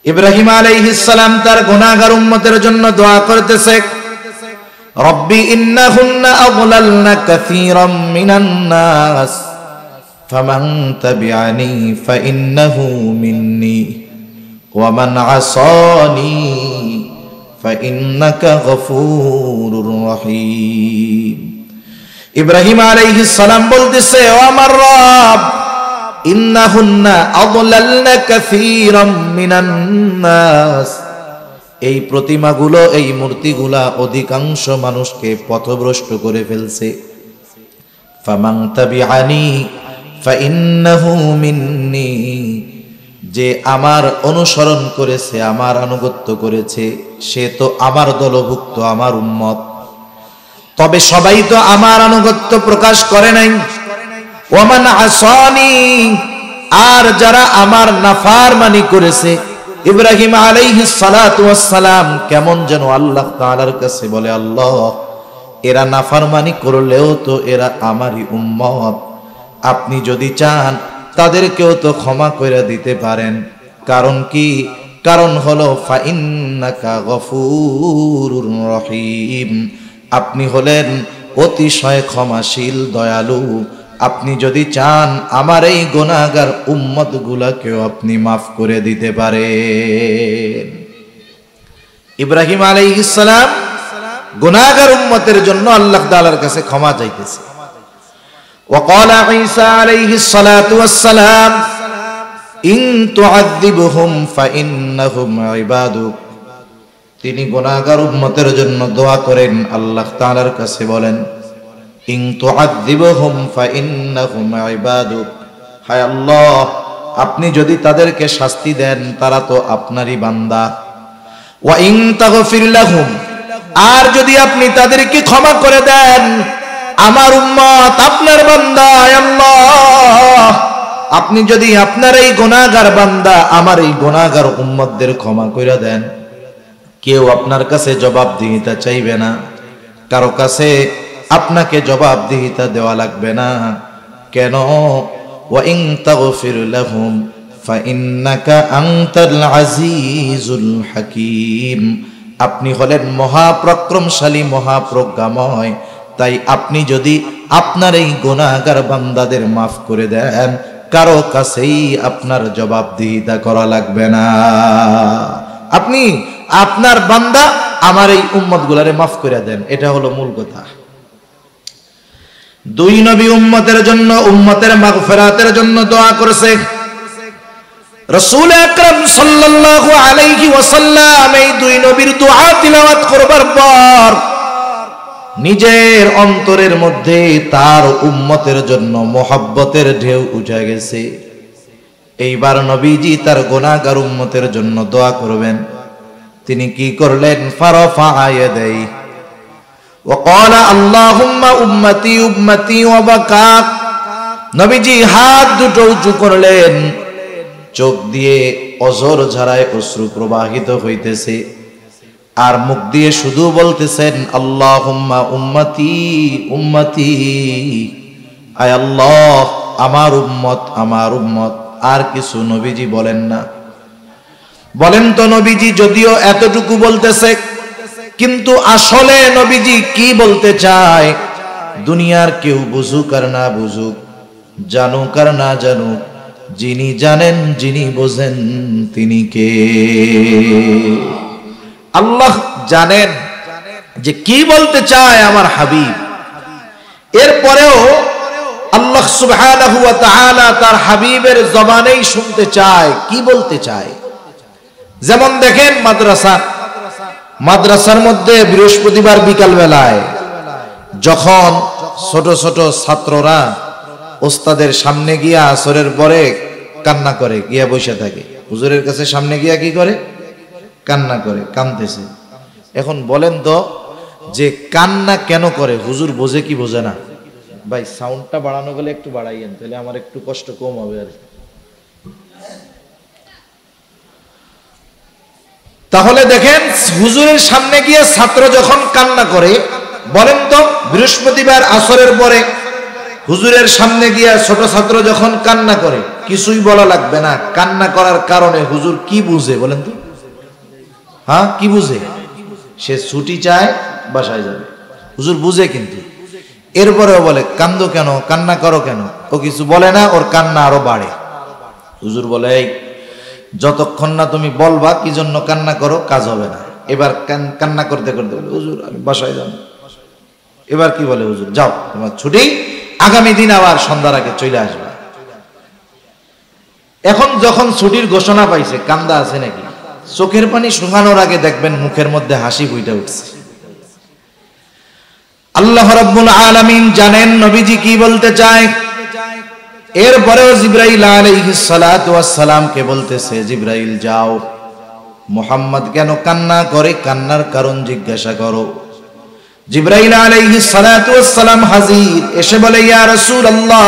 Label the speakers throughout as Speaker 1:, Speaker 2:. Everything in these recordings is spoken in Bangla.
Speaker 1: ইব্রাহিম আলাইহিস সালাম তার গুনাহগার উম্মতের জন্য দোয়া করতেছে, রব্বি ইন্নাহুন্না আযলালনা কাসীরাম মিনান নাস ফামান তাবিআনি ফাইন্নাহু মিন্নি ওয়া মান আসানি ফাইন্নাকা গফুরুর রহিম। ইব্রাহিম আলাইহিস সালাম বলতেছে, ও আমার রব, ইন্নাহুন্না আযলালনা কাসীরাম মিনান নাস, এই প্রতিমাগুলো, এই মূর্তিগুলা অধিকাংশ মানুষকে পথভ্রষ্ট করে ফেলছে। ফামান তাবিআনি ফাইন্নাহু মিন্নি, যে আমার অনুসরণ করেছে, আমার আনুগত্য করেছে, সে তো আমার দলভুক্ত, আমার উম্মত। তবে সবাই তো আমার আনুগত্য প্রকাশ করে নাই। ওয়ামান আসানি, আর যারা আমার নাফরমানি করেছে। ইব্রাহিম আলাইহিস সালাতু ওয়াস সালাম কেমন যেন আল্লাহ তাআলার কাছে বলে, আল্লাহ, এরা নাফরমানি করলেও তো এরা আমারই উম্মত, আপনি যদি চান তাদেরকেও তো ক্ষমা করে দিতে পারেন। কারণ কি? কারণ হলো ফাইন্নাকা গফুরুর রহিম, আপনি হলেন অতিশয় ক্ষমাশীল, দয়ালু। আপনি যদি চান আমার এই গুনাহগার উম্মত গুলাকেও আপনি মাফ করে দিতে পারেন। ইব্রাহিম আলাইহিস সালাম গুনাহগার উম্মতের জন্য আল্লাহ তাআলার কাছে ক্ষমা চাইতেছে। وقال عيسى عليه الصلاة والسلام إن تعذبهم فإنهم عبادك, তিনি গুনাহগার উম্মতের জন্য দোয়া করেন, আল্লাহ তাআলার কাছে বলেন, ইন তুআযিবহুম ফাইন্নাহুম ইবাদুক, হায় আল্লাহ, আপনি যদি তাদেরকে শাস্তি দেন তারা তো আপনারই বান্দা। ওয়া ইন তাগফির লাহুম, আর যদি আপনি তাদেরকে ক্ষমা করে দেন, আমার উম্মত আপনার বান্দা, আল্লাহ, আপনি যদি আপনার এই গুনাহগার বান্দা, আমার এই গুনাহগার উম্মতদের ক্ষমা করে দেন, কেউ আপনার কাছে জবাবদিহিতা চাইবে না, কারো কাছে আপনাকে জবাবদিহিতা দেওয়া লাগবে না। কেন? ওয়া ইন তাগফির লাহুম ফাইন্নাকা আনতাল আজিজুল হাকীম, আপনি হলেন মহাপরাক্রমশালী, মহাপ্রজ্ঞাময়। তাই আপনি যদি আপনার এই গুনাহগার বান্দাদের মাফ করে দেন, কারো কাছেই আপনার জবাবদিহিতা করা লাগবে না। আপনি আপনার বান্দা আমার এই উম্মত গুলারে মাফ করে দেন, এটা হলো মূল কথা। দুই নবী উম্মতের জন্য, উম্মতের মাগফিরাতের জন্য দোয়া করেছে। রাসূল আকরাম সাল্লাল্লাহু আলাইহি ওয়াসাল্লাম এই দুই নবীর দোয়া তিলাওয়াত করবার পর নিজের অন্তরের মধ্যে তার উম্মতের জন্য মোহাব্বতের ঢেউ উঠে গেছে। এইবার নবীজি তার গুনাহগার উম্মতের জন্য দোয়া করবেন। তিনি কি করলেন? ফারাফা ইয়াদাইহি ওয়া ক্বালা আল্লাহুম্মা উম্মতি উম্মতি ওয়া বাকা, নবীজি হাত দুটো উঁচু করলেন, চোখ দিয়ে অঝর ঝরায় অশ্রু প্রবাহিত হইতেছে, আর মুখ দিয়ে শুধু বলতেছেন আল্লাহুম্মা উম্মতি উম্মতি, আয় আল্লাহ, আমার উম্মত, আমার উম্মত। আর কিছু নবীজি বলেন না। বলেন তো নবীজি যদিও এতটুকু বলতেছে, কিন্তু আসলে নবীজি কি বলতে চায় দুনিয়ার কেউ বুঝুক আর না বুঝুক, জানুক আর না জানুক, যিনি জানেন, যিনি বোঝেন তিনি কে? আল্লাহ জানেন যে কি বলতে চায় আমার হাবিব। এরপরেও আল্লাহ সুবহানাহু ওয়া তাআলা তার হাবিবের জবানেই শুনতে চায় কি বলতে চায়। যেমন দেখেন মাদ্রাসার মধ্যে বৃহস্পতিবার বিকাল বেলায় যখন ছোট ছোট ছাত্ররা ওস্তাদের সামনে গিয়া আসরের পরে কান্না করে, গিয়া বসে থাকে, হুজুরের কাছে সামনে গিয়া কি করে? কান্না করে, কাঁদতেছে। এখন বলেন তো যে কান্না কেন করে? হুজুর বোঝে কি বোঝে না? ভাই সাউন্ডটা বাড়ানো গেলে একটু বাড়াইয়েন, তাহলে আমার একটু কষ্ট কম হবে। আর তাহলে দেখেন হুজুরের সামনে গিয়ে ছাত্র যখন কান্না করে, বলেন তো বৃহস্পতিবার আসরের পরে হুজুরের সামনে গিয়া ছোট ছাত্র যখন কান্না করে, কিছুই বলা লাগবে না, কান্না করার কারণে হুজুর কি বুঝে বলেন তো? হ্যাঁ, কি বুঝে? সে ছুটি চায়, বাসায় যাবে। হুজুর বুঝে কিন্তু, এরপরেও বলে কান্দো কেন, কান্না করো কেন? ও কিছু বলে না, ওর কান্না আরো বাড়ে। হুজুর বলে, এই যতক্ষণ না তুমি বলবা কি জন্য কান্না করো, কাজ হবে না। এবার কান্না করতে করতে বলে, হুজুর আমি বাসায় যাব। এবার কি বলে, হুজুর যাও, তোমার ছুটি, আগামী দিন আবার সন্ধ্যার আগে চলে আসবে। এখন যখন ছুটির ঘোষণা পাইছে, কান্দা আছে নাকি? চোখের পানি শুকানোর আগে দেখবেন মুখের মধ্যে হাসি ফুটে উঠছে। আল্লাহ রাব্বুল আলামিন জানেন নবীজি কি বলতে চায়। এরপরেও জিবরাইল আলাইহিস সালাতু ওয়াস সালামকে বলতেছে, জিবরাইল যাও, মুহাম্মদ কেন কান্না করে, কান্নার কারণ জিজ্ঞাসা করো। জিবরাইল আলাইহিস সালাতু ওয়াস সালাম হাজির, এসে বলে, ইয়া রাসূলুল্লাহ,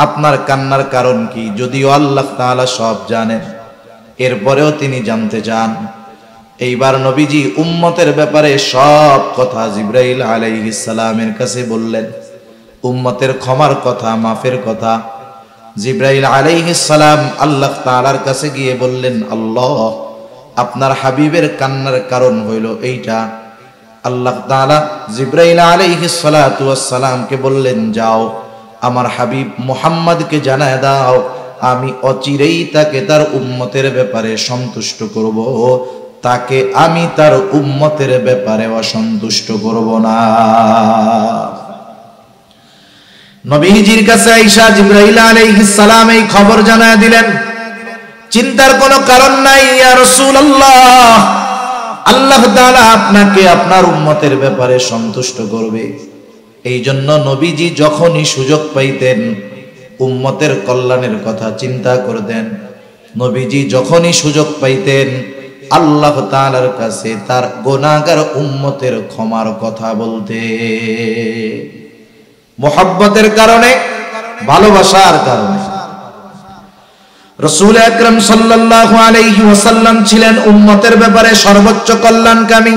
Speaker 1: আপনার কান্নার কারণ কি? যদিও আল্লাহ তাআলা সব জানেন, এরপরেও তিনি জানতে চান। এইবার নবীজি উম্মতের ব্যাপারে সব কথা জিবরাইল আলাইহিস সালামের কাছে বললেন। উম্মতের ক্ষমার কথা, মাফের কথা। জিবরাইল আলাইহিস সালাম আল্লাহ তাআলার কাছে গিয়ে বললেন, আল্লাহ, আপনার হাবিবের কান্নার কারণ হইল এইটা। আল্লাহ তাআলা জিবরাইল আলাইহিস সালাতু ওয়াস সালামকে বললেন, যাও, আমার হাবিব মুহাম্মদকে জানায় দাও, আমি অচিরেই তাকে তার উম্মতের ব্যাপারে সন্তুষ্ট করব, তাকে আমি তার উম্মতের ব্যাপারে অসন্তুষ্ট করব না। নবীজির কাছে আয়েশা জিবরাইল আলাইহিস সালাম এই খবর জানায় দিলেন। চিন্তার কোনো কারণ নাই ইয়া রাসূলুল্লাহ, আল্লাহ তাআলা আপনাকে আপনার উম্মতের ব্যাপারে সন্তুষ্ট করবে। এই জন্য নবীজি যখনই সুযোগ পাইতেন উম্মতের কল্যাণের কথা চিন্তা করতেন। নবীজি যখনই সুযোগ পাইতেন আল্লাহ তাআলার কাছে তার গুনাহগার উম্মতের ক্ষমার কথা বলতে। মুহাব্বতের কারণে, ভালোবাসার কারণে। রাসূল আকরাম সাল্লাল্লাহু আলাইহি ওয়াসাল্লাম ছিলেন উম্মতের ব্যাপারে সর্বোচ্চ কল্যাণকামী।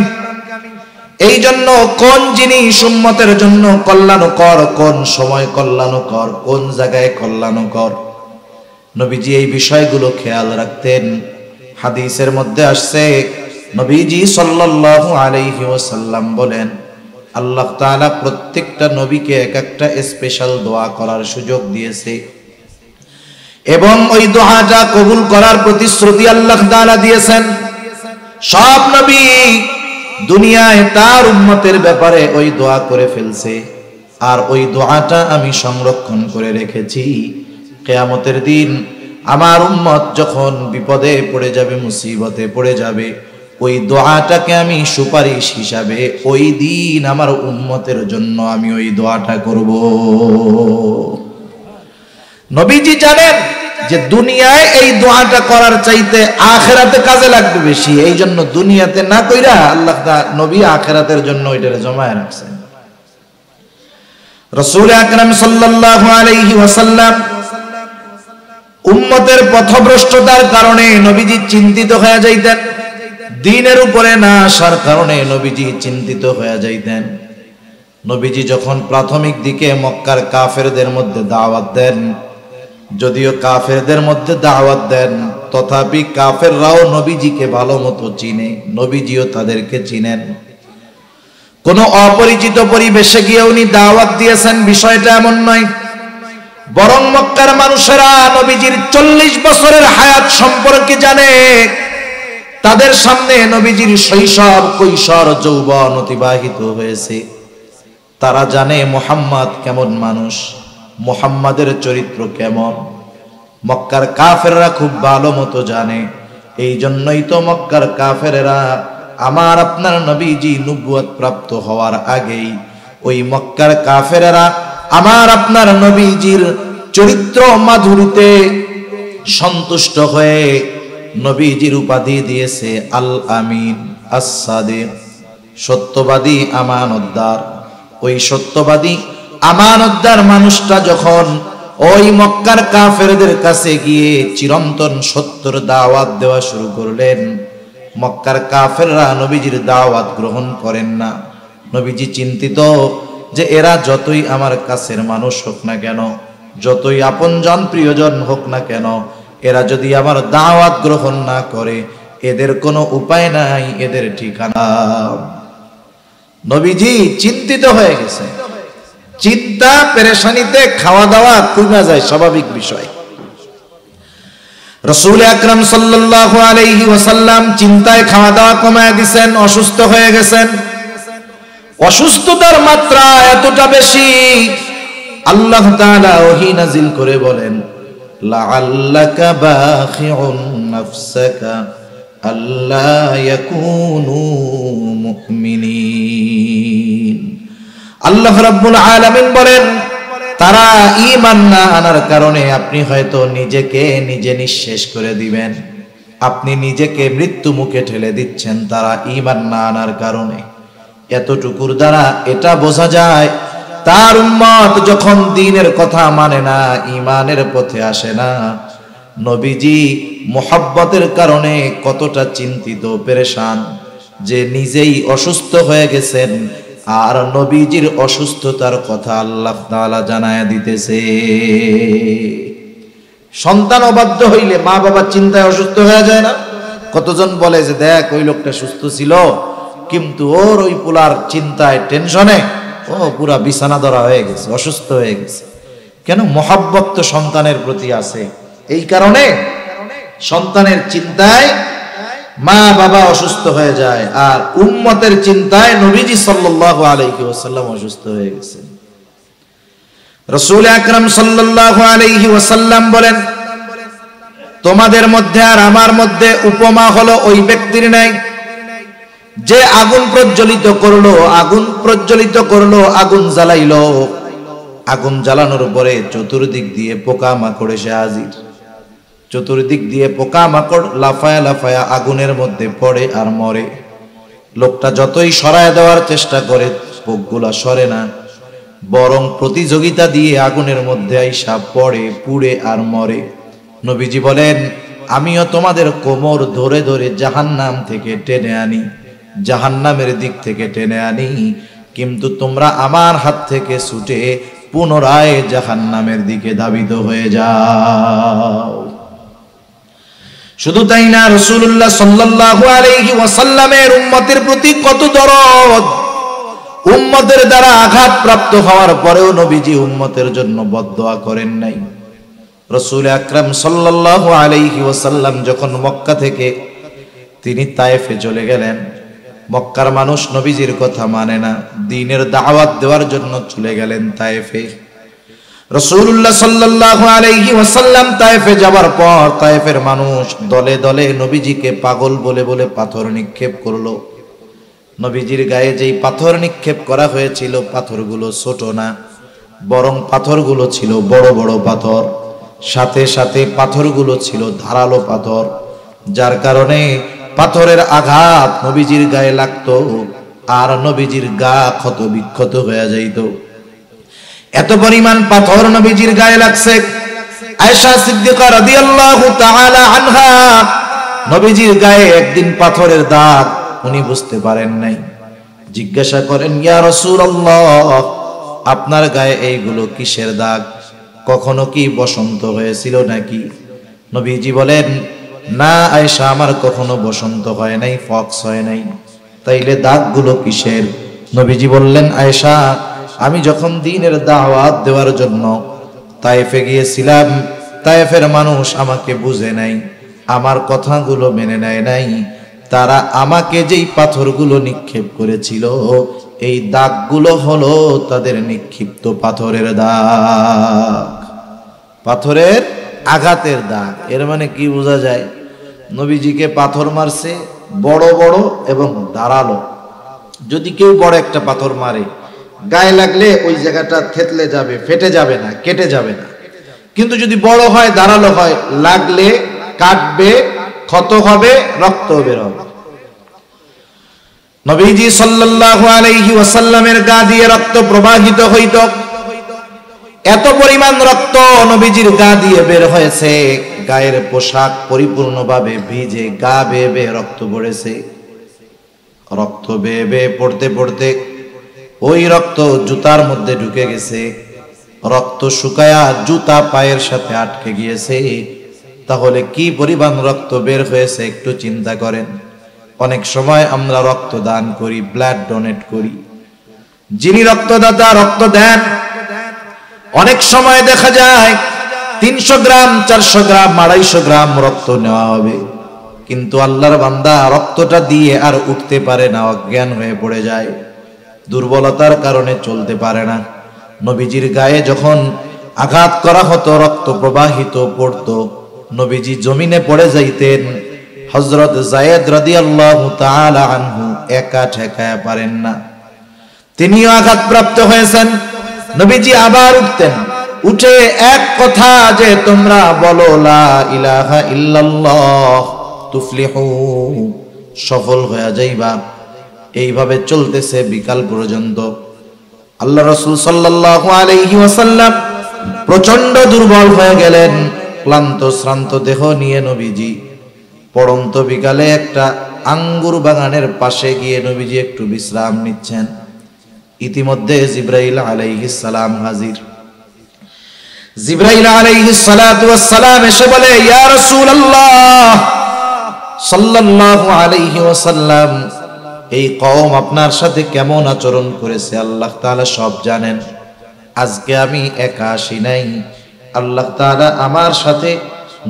Speaker 1: এই জন্য কোন জিনিস উম্মতের জন্য কল্যাণকর, কোন সময় কল্যাণকর, কোন জায়গায় কল্যাণকর, নবীজি এই বিষয়গুলো খেয়াল রাখতেন। হাদিসের মধ্যে আসছে, নবীজি সাল্লাল্লাহু আলাইহি ওয়াসাল্লাম বলেন, আল্লাহ তাআলা প্রত্যেকটা নবীকে এক একটা স্পেশাল দোয়া করার সুযোগ দিয়েছে এবং ওই দোয়াটা কবুল করার প্রতিশ্রুতি আল্লাহ তাআলা দিয়েছেন। সব নবী দুনিয়ায় তার উম্মতের ব্যাপারে ওই দোয়া করে ফেলছে, আর ওই দোয়াটা আমি সংরক্ষণ করে রেখেছি। কিয়ামতের দিন আমার উম্মত যখন বিপদে পড়ে যাবে, মুসিবতে পড়ে যাবে, ওই দোয়াটাকে আমি সুপারিশ হিসাবে ওই দিন আমার উম্মতের জন্য আমি ওই দোয়াটা করব। নবীজি জানেন যে দুনিয়ায় এই দোয়াটা করার চাইতে আখিরাতে কাজে লাগবে বেশি। এই জন্য দুনিয়াতে না কইরা আল্লাহ নবী আখিরাতের জন্য ওইটারে জমায় রাখছেন। রাসূল আকরাম সাল্লাল্লাহু আলাইহি ওয়াসাল্লাম উম্মতের পথভ্রষ্টতার কারণে নবীজি চিন্তিত হয়ে যাইতেন। দ্বীনের উপরে না আসার কারণে নবীজি চিন্তিত হয়ে যাইতেন। নবীজি যখন প্রাথমিক দিকে মক্কার কাফেরদের মধ্যে দাওয়াত দেন, যদিও কাফেরদের মধ্যে দাওয়াত দেন, তথাপি কাফেররাও নবীজিকে ভালো মতো চিনে, নবীজিও তাদেরকে চিনেন। কোন অপরিচিত পরিবেশে গিয়ে উনি দাওয়াত দিয়েছেন বিষয়টা এমন নয়, বরং মক্কার মানুষেরা নবীজির 40 বছরের হায়াত সম্পর্কে জানে। তাদের সামনে নবীজির শৈশব, কৈশোর, যৌবন অতিবাহিত হয়েছে। তারা জানে মুহাম্মদ কেমন মানুষ, মুহাম্মাদের চরিত্র কেমন। মক্কার কাফেররা খুব ভালো মতো জানে। এই জন্যই তো মক্কার কাফেররা আমার আপনার নবীজি নবুয়ত প্রাপ্ত হওয়ার আগেই ওই মক্কার কাফেররা আমার আপনার নবীজির চরিত্র মাধুরীতে সন্তুষ্ট হয়ে নবীজির উপাধি দিয়েছে আল আমিন, আস-সাদিক, সত্যবাদী, আমানতদার। ওই সত্যবাদী আমানতদার মানুষটা যখন ওই মক্কার কাফেরদের কাছে গিয়ে চিরন্তন সত্যর দাওয়াত দেওয়া শুরু করলেন, মক্কার কাফেররা নবীজির দাওয়াত গ্রহণ করেন না। নবীজি চিন্তিত, যে এরা যতই আমার কাছের মানুষ হোক না কেন, যতই আপনজন প্রিয়জন হোক না কেন, এরা যদি আমার দাওয়াত গ্রহণ না করে, এদের কোনো উপায় নাই, এদের ঠিকানা। নবীজি চিন্তিত হয়ে গেছে। চিন্তা পেরেশানিতে খাওয়া দাওয়া কমে যায়, স্বাভাবিক বিষয়। রাসূল আকরাম সাল্লাল্লাহু আলাইহি ওয়াসাল্লাম চিন্তায় খাওয়া দাওয়া কমায় দিয়েছেন, অসুস্থ হয়ে গেছেন। অসুস্থতার মাত্রা এতটা বেশি, আল্লাহ তাআলা ওহী নাজিল করে বলেন, লাআল্লাকা বাখিউন নাফসাকা আল্লা ইয়াকুনু মুমিনিন। আল্লাহ রাব্বুল আলামিন বলেন, তারা ঈমান না আনার কারণে আপনি হয়তো নিজেকে নিজে নিঃশেষ করে দিবেন, আপনি নিজেকে মৃত্যু মুখে ঠেলে দিচ্ছেন তারা ঈমান না আনার কারণে। এতটুকুর দ্বারা এটা বোঝা যায় তার উম্মত যখন দ্বীনের কথা মানে না, ঈমানের পথে আসে না, নবীজি মুহাব্বতের কারণে কতটা চিন্তিত পেরেশান, যে নিজেই অসুস্থ হয়ে গেছেন আর নবীজির অসুস্থতার কথা আল্লাহ তাআলা জানায়া দিতেছে। সন্তান অবাধ্য হইলে মা বাবা চিন্তায় অসুস্থ হয়ে যায় না? কতজন বলে যে দেখ ওই লোকটা সুস্থ ছিল, কিন্তু ওর ওই পোলার চিন্তায় টেনশনে ও পুরা বিছানা ধরা হয়ে গেছে, অসুস্থ হয়ে গেছে। কেন? মুহাব্বত তো সন্তানের প্রতি আছে, এই কারণে সন্তানের চিন্তায় মা বাবা অসুস্থ হয়ে যায়, আর উম্মতের চিন্তায় নবীজি সাল্লাল্লাহু আলাইহি ওয়াসাল্লাম অসুস্থ হয়ে গেছেন। রাসূল আকরাম সাল্লাল্লাহু আলাইহি ওয়াসাল্লাম বলেন, তোমাদের মধ্যে আর আমার মধ্যে উপমা হলো ওই ব্যক্তির ন্যায় যে আগুন প্রজ্বলিত করলো, আগুন জ্বালাইলো, আগুন জ্বালানোর পরে চতুর্দিক দিয়ে পোকা মাকড় এসে হাজির। চতুর্দিক দিয়ে পোকা মাকড় লাফায়া লাফায়া আগুনের মধ্যে পড়ে আর মরে। লোকটা যতই সরায় দেওয়ার চেষ্টা করে পোকগুলা সরে না, বরং প্রতিযোগিতা দিয়ে আগুনের মধ্যে আইসা পড়ে, পুড়ে আর মরে। নবীজি বলেন, আমিও তোমাদের কোমর ধরে ধরে জাহান্নাম থেকে টেনে আনি, জাহান্নামের দিক থেকে টেনে আনি, কিন্তু তোমরা আমার হাত থেকে ছুটে পুনরায় জাহান্নামের দিকে ধাবিত হয়ে যাও। শুধু তাই না, রাসূলুল্লাহ সাল্লাল্লাহু আলাইহি ওয়াসাল্লামের উম্মতের প্রতি কত দরদ। উম্মতের দ্বারা আঘাত প্রাপ্ত হওয়ার পরেও নবীজি উম্মতের জন্য বদদোয়া করেন নাই। রাসূল আকরাম সাল্লাল্লাহু আলাইহি ওয়াসাল্লাম যখন মক্কা থেকে তিনি তায়েফে চলে গেলেন, মক্কার মানুষ নবীজির কথা মানে না, দ্বীনের দাওয়াত দেওয়ার জন্য চলে গেলেন তায়েফে। রাসূলুল্লাহ সাল্লাল্লাহু আলাইহি ওয়াসাল্লাম তায়েফে যাবার পর তায়েফের মানুষ দলে দলে নবীজিকে পাগল বলে বলে পাথর নিক্ষেপ করলো। নবীজির গায়ে যেই পাথর নিক্ষেপ করা হয়েছিল, পাথরগুলো ছোট না, বরং পাথরগুলো ছিল বড় বড় পাথর, সাথে সাথে পাথরগুলো ছিল ধারালো পাথর, যার কারণে পাথরের আঘাত নবীজির গায়ে লাগতো আর নবীজির গা ক্ষত বিক্ষত হয়ে যাইত। এত পরিমাণ পাথর নবীজির গায়ে লাগছে, আয়েশা সিদ্দিকা রাদিয়াল্লাহু তাআলা আনহা নবীজির গায়ে একদিন পাথরের দাগ উনি বুঝতে পারেন নাই। জিজ্ঞাসা করেন, ইয়া রাসূলুল্লাহ, আপনার গায়ে এইগুলো কিসের দাগ? কখনো কি বসন্ত হয়েছিল নাকি? নবীজি বলেন, না আয়েশা, আমার কখনো বসন্ত হয় নাই, ফক্স হয় নাই। তাইলে দাগগুলো কিসের? নবীজি বললেন, আয়েশা, আমি যখন দ্বীনের দাওয়াত দেওয়ার জন্য তায়েফে গিয়েছিলাম, তায়েফের মানুষ আমাকে বুঝে নাই, আমার কথাগুলো মেনে নেয় নাই, তারা আমাকে যেই পাথরগুলো নিক্ষেপ করেছিল, এই দাগগুলো হলো তাদের নিক্ষিপ্ত পাথরের দাগ, পাথরের আঘাতের দাগ। এর মানে কি বোঝা যায়? নবীজিকে পাথর মারছে বড় বড় এবং ধারালো। যদি কেউ বড় একটা পাথর মারে, গায়ে লাগলে ওই জায়গাটা থেতলে যাবে, ফেটে যাবে না, কেটে যাবে না। কিন্তু যদি বড় হয়, ধারালো হয়, লাগলে কাটবে, ক্ষত হবে, রক্ত বের হবে। নবীজি সাল্লাল্লাহু আলাইহি ওয়াসাল্লামের গা দিয়ে রক্ত প্রবাহিত হইত। এত পরিমাণ রক্ত নবীজির গা দিয়ে বের হয়েছে, গায়ের পোশাক পরিপূর্ণভাবে ভিজে, গা বেয়ে বেয়ে রক্ত পড়েছে। রক্ত বেয়ে বেয়ে পড়তে পড়তে ওই রক্ত জুতার মধ্যে ঢুকে গেছে, রক্ত শুকায়া জুতা পায়ের সাথে আটকে গিয়েছে। তাহলে কি পরিমাণ রক্ত বের হয়েছে একটু চিন্তা করেন। অনেক সময় আমরা রক্ত দান করি, ব্লাড ডোনেট করি, যিনি রক্তদাতা রক্ত দেন, অনেক সময় দেখা যায় 300 গ্রাম 400 গ্রাম 250 গ্রাম রক্ত নেওয়া হবে, কিন্তু আল্লাহর বান্দা রক্তটা দিয়ে আর উঠতে পারে না, অজ্ঞান হয়ে পড়ে যায়, দুর্বলতার কারণে চলতে পারে না। নবীজির গায়ে যখন আঘাত করা হতো, রক্ত প্রবাহিত পড়তো, নবীজি জমিনে পড়ে যাইতেন। হযরত যায়েদ রাদিয়াল্লাহু তাআলা আনহু একা ঠেকায়া পারেন না, তিনিও আঘাতপ্রাপ্ত হয়েছেন। নবীজি আবার উঠতেন, উঠে এক কথা যে তোমরা বলো লা ইলাহা ইল্লাল্লাহ তুফলিহু, সফল হয়ে যাইবা। এইভাবে চলতেছে বিকাল পর্যন্ত। আল্লাহ রাসূল সাল্লাল্লাহু আলাইহি ওয়াসাল্লাম প্রচন্ড দুর্বল হয়ে গেলেন, ক্লান্ত শ্রান্ত দেহ নিয়ে নবীজি পড়ন্ত বিকালে একটা আঙ্গুর বাগানের পাশে গিয়ে নবীজি একটু বিশ্রাম নিচ্ছেন। ইতিমধ্যে জিবরাইল আলাইহিস সালাম হাজির। জিবরাইল আলাইহিস সালাতু ওয়াস সালাম এসে বলে, ইয়া রাসূলুল্লাহ সাল্লাল্লাহু আলাইহি ওয়াসাল্লাম, এই কওম আপনার সাথে কেমন আচরণ করেছে আল্লাহ তাআলা সব জানেন। আজকে আমি একা আসি নাই, আল্লাহ তাআলা আমার সাথে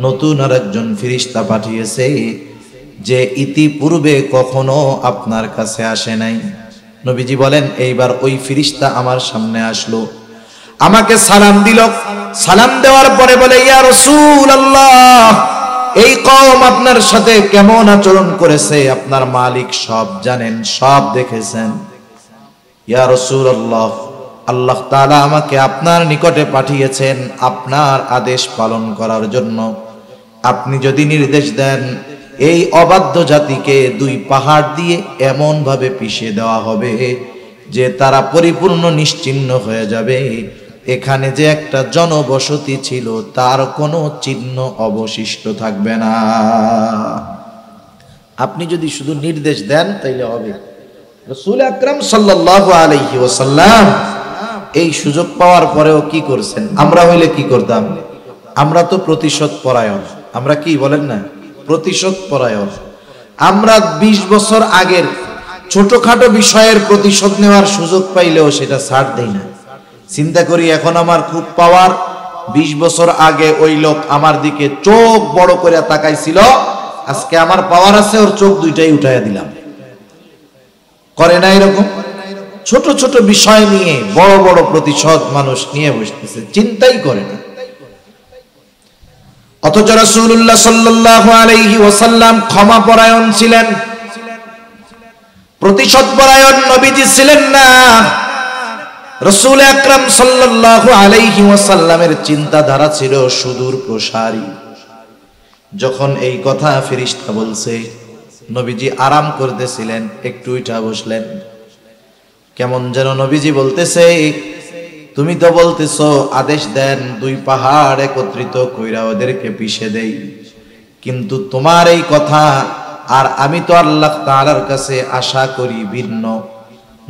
Speaker 1: নতুন আরেকজন ফেরেশতা পাঠিয়েছে, যে ইতিপূর্বে কখনো আপনার কাছে আসে নাই। নবীজি বলেন, এইবার ওই ফেরেশতা আমার সামনে আসলো, আমাকে সালাম দিল। সালাম দেওয়ার পরে বলে, ইয়া রাসূলুল্লাহ, এই কওম আপনার সাথে কেমন আচরণ করেছে আপনার মালিক সব জানেন, সব দেখেছেন। ইয়া রাসূলুল্লাহ, আল্লাহ তাআলা আমাকে আপনার নিকটে পাঠিয়েছেন আপনার আদেশ পালন করার জন্য। আপনি যদি নির্দেশ দেন, এই অবাধ্য জাতিকে 2 পাহাড় দিয়ে এমন ভাবে পিষে দেওয়া হবে যে তারা পরিপূর্ণ নিশ্চিহ্ন হয়ে যাবে, এখানে যে একটা জনবসতি ছিল তার কোনো চিহ্ন অবশিষ্ট থাকবে না। আপনি যদি শুধু নির্দেশ দেন তাইলে হবে। রাসূল আকরাম সাল্লাল্লাহু আলাইহি ওয়াসাল্লাম এই সুযোগ পাওয়ার পরেও কি করছেন? আমরা হইলে কি করতাম? আমরা তো প্রতিশোধ পরায়ণ। আমরা কি বলেন না, প্রতিশোধ পরায়ণ। আমরা 20 বছর আগের ছোটখাটো বিষয়ের প্রতিশোধ নেওয়ার সুযোগ পাইলেও সেটা ছাড় দেই না। চিন্তা করি, এখন আমার খুব পাওয়ার, 20 বছর আগে ওই লোক আমার দিকে চোখ বড় করে তাকাইছিল, আজকে আমার পাওয়ার আছে, ওর চোখ 2টাই উঠাইয়া দিলাম। করে না এরকম? ছোট ছোট বিষয় নিয়ে বড় বড় প্রতিশোধ মানুষ নিয়ে বসতেছে, চিন্তাই করে না। অথচ রাসূলুল্লাহ সাল্লাল্লাহু আলাইহি ওয়াসাল্লাম ক্ষমা পরায়ণ ছিলেন, প্রতিশোধ পরায়ণ নবীজি ছিলেন না। রাসূল আকরাম সাল্লাল্লাহু আলাইহি ওয়াসাল্লামের চিন্তাধারা ছিল সুদূর প্রসারী। যখন এই কথা ফেরেশতা বলছে, নবীজি আরাম করতেছিলেন, একটু উঠা বসলেন। কেমন যেন নবীজি বলতেছে, তুমি তো বলতেছো আদেশ দেন 2 পাহাড় একত্রিত কইরা ওদেরকে পিষে দেই, কিন্তু তোমার এই কথা আর আমি তো আল্লাহ তাআলার কাছে আশা করি ভিন্ন।